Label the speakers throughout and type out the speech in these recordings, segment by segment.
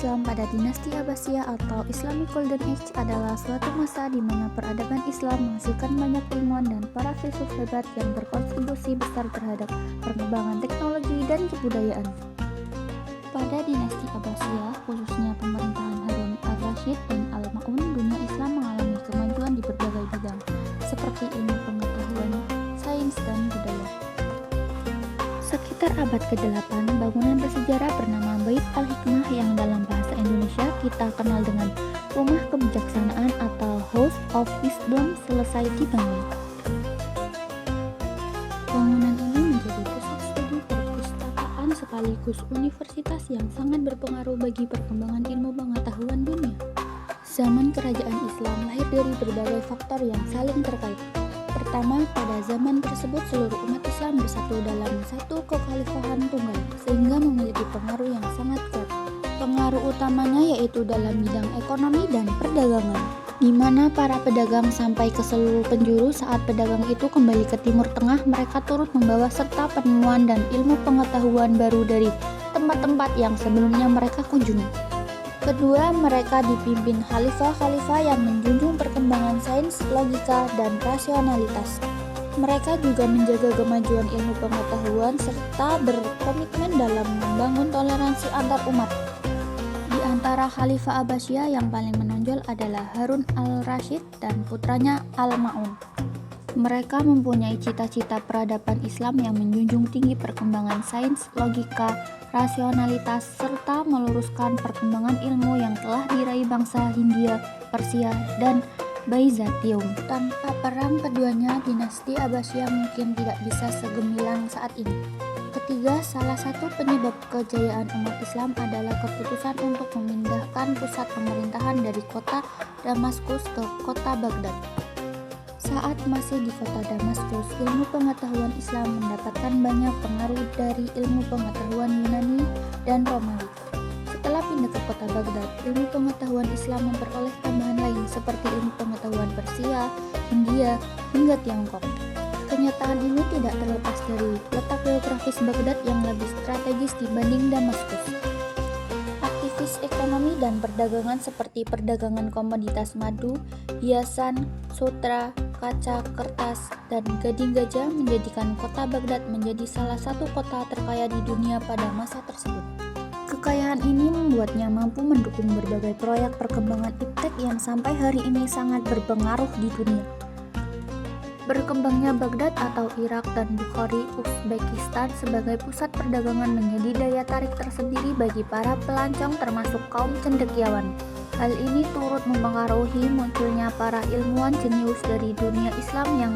Speaker 1: Islam pada dinasti Abbasiyah atau Islamic Golden Age adalah suatu masa di mana peradaban Islam menghasilkan banyak ilmuwan dan para filsuf hebat yang berkontribusi besar terhadap perkembangan teknologi dan kebudayaan. Pada dinasti Abbasiyah, khususnya pemerintahan Harun al-Rashid dan al-Ma'mun, dunia Islam mengalami kemajuan di berbagai bidang, seperti ilmu pengetahuan, sains, dan budaya. Sekitar abad ke-8, bangunan bersejarah bernama Bait al-Hikmah yang dalam bahasa Indonesia kita kenal dengan Rumah Kebijaksanaan atau House of Wisdom selesai dibangun. Bangunan ini menjadi pusat studi perpustakaan sekaligus universitas yang sangat berpengaruh bagi perkembangan ilmu pengetahuan dunia. Zaman kerajaan Islam lahir dari berbagai faktor yang saling terkait. Pertama, pada zaman tersebut seluruh umat Islam bersatu dalam satu kekhalifahan tunggal, sehingga memiliki pengaruh yang sangat kuat. Pengaruh utamanya yaitu dalam bidang ekonomi dan perdagangan, di mana para pedagang sampai ke seluruh penjuru. Saat pedagang itu kembali ke Timur Tengah, mereka turut membawa serta penemuan dan ilmu pengetahuan baru dari tempat-tempat yang sebelumnya mereka kunjungi. Kedua, mereka dipimpin khalifah-khalifah yang menjunjung perkembangan sains, logika, dan rasionalitas. Mereka juga menjaga kemajuan ilmu pengetahuan serta berkomitmen dalam membangun toleransi antar umat. Di antara khalifah Abbasiyah yang paling menonjol adalah Harun al-Rashid dan putranya al-Ma'mun. Mereka mempunyai cita-cita peradaban Islam yang menjunjung tinggi perkembangan sains, logika, rasionalitas, serta meluruskan perkembangan ilmu yang telah diraih bangsa Hindia, Persia, dan Byzantium. Tanpa perang keduanya, dinasti Abbasiyah mungkin tidak bisa segemilang saat ini. Ketiga, salah satu penyebab kejayaan umat Islam adalah keputusan untuk memindahkan pusat pemerintahan dari kota Damaskus ke kota Baghdad. Saat masih di kota Damaskus, ilmu pengetahuan Islam mendapatkan banyak pengaruh dari ilmu pengetahuan Yunani dan Romawi. Setelah pindah ke kota Baghdad, ilmu pengetahuan Islam memperoleh tambahan lain seperti ilmu pengetahuan Persia, India, hingga Tiongkok. Kenyataan ini tidak terlepas dari letak geografis Baghdad yang lebih strategis dibanding Damaskus. Aktivis ekonomi dan perdagangan seperti perdagangan komoditas madu, hiasan, sutra, kaca, kertas, dan gading gajah menjadikan kota Baghdad menjadi salah satu kota terkaya di dunia pada masa tersebut. Kekayaan ini membuatnya mampu mendukung berbagai proyek perkembangan iptek yang sampai hari ini sangat berpengaruh di dunia. Berkembangnya Baghdad atau Irak dan Bukhari, Uzbekistan sebagai pusat perdagangan menjadi daya tarik tersendiri bagi para pelancong termasuk kaum cendekiawan. Hal ini turut mempengaruhi munculnya para ilmuwan jenius dari dunia Islam yang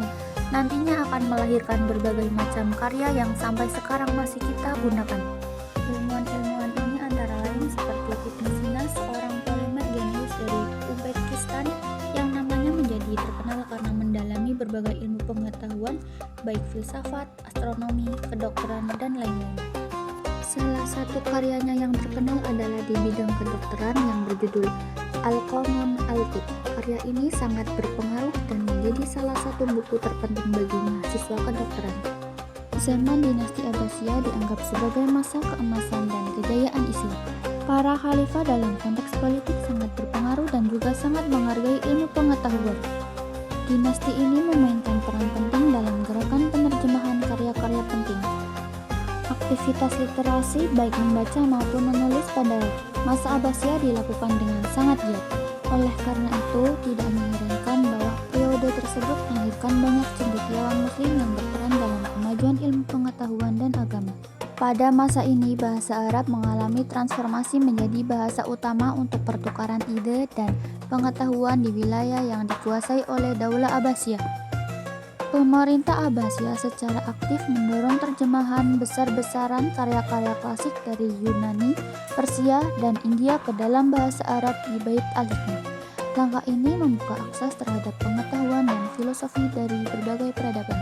Speaker 1: nantinya akan melahirkan berbagai macam karya yang sampai sekarang masih kita gunakan. Ilmuwan-ilmuwan ini antara lain seperti Ibn Sina, seorang polimer jenius dari Uzbekistan yang namanya menjadi terkenal karena mendalami berbagai ilmu pengetahuan baik filsafat, astronomi, kedokteran, dan lain-lain. Salah satu karyanya yang terkenal adalah di bidang kedokteran yang berjudul Al-Qanun Al-Tibb. Karya ini sangat berpengaruh dan menjadi salah satu buku terpenting bagi mahasiswa kedokteran. Zaman dinasti Abbasiyah dianggap sebagai masa keemasan dan kejayaan Islam. Para khalifah dalam konteks politik sangat berpengaruh dan juga sangat menghargai ilmu pengetahuan. Dinasti ini memainkan peran penting dalam gerakan penerjemahan karya-karya penting. Aktivitas literasi baik membaca maupun menulis pada masa Abbasiyah dilakukan dengan sangat giat. Oleh karena itu, tidak mengherankan bahwa periode tersebut melahirkan banyak cendekiawan muslim yang berperan dalam kemajuan ilmu pengetahuan dan agama. Pada masa ini, bahasa Arab mengalami transformasi menjadi bahasa utama untuk pertukaran ide dan pengetahuan di wilayah yang dikuasai oleh Daulah Abbasiyah. Pemerintah Abbasiyah secara aktif mendorong terjemahan besar-besaran karya-karya klasik dari Yunani, Persia, dan India ke dalam bahasa Arab di Bait al-Hikmah. Langkah ini membuka akses terhadap pengetahuan dan filosofi dari berbagai peradaban.